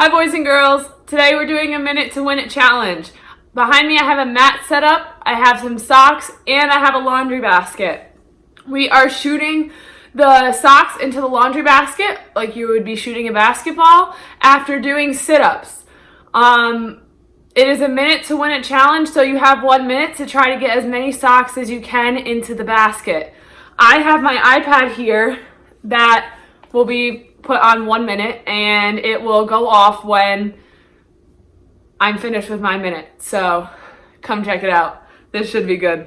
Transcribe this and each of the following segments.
Hi boys and girls, today we're doing a minute to win it challenge. Behind me I have a mat set up, I have some socks, and I have a laundry basket. We are shooting the socks into the laundry basket like you would be shooting a basketball after doing sit-ups. It is a minute to win it challenge, so you have 1 minute to try to get as many socks as you can into the basket. I have my iPad here that will be put on 1 minute and it will go off when I'm finished with my minute. So come check it out. This should be good.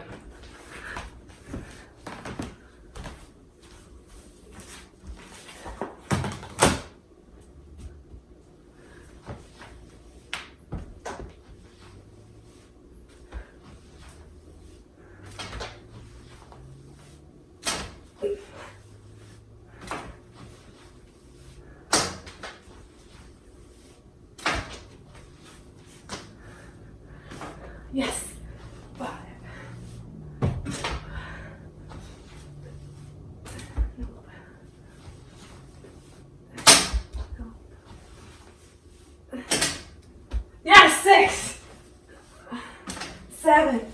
Yes. 5. Yes, 6. 7.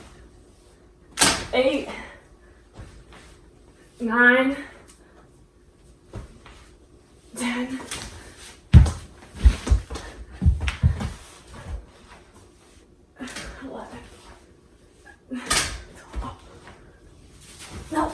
8. 9. 10. 11. No.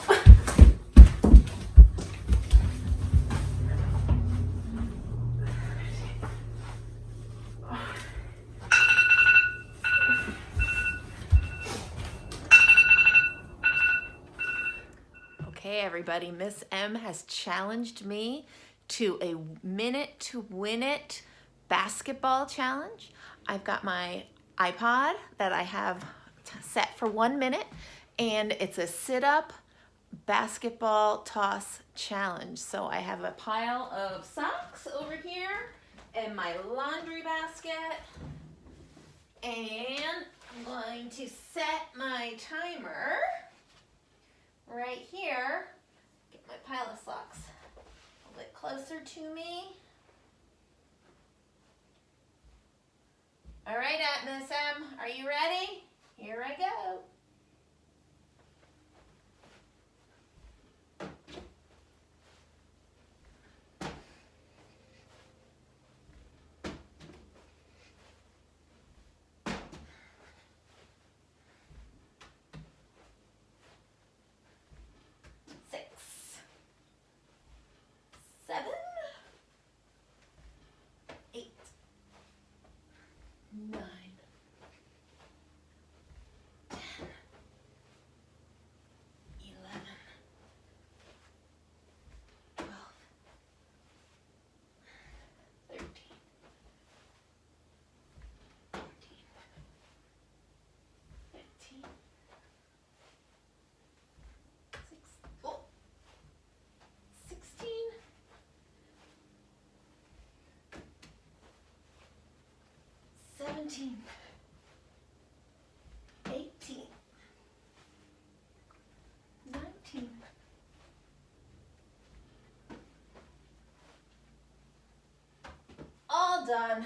Okay, everybody, Miss M has challenged me to a minute to win it basketball challenge. I've got my iPod that I have set for 1 minute, and it's a sit-up basketball toss challenge. So I have a pile of socks over here and my laundry basket, and I'm going to set my timer right here. Get my pile of socks a little bit closer to me. All right, Miss M, are you ready? Here I go. Seventeen, 18, 19, all done.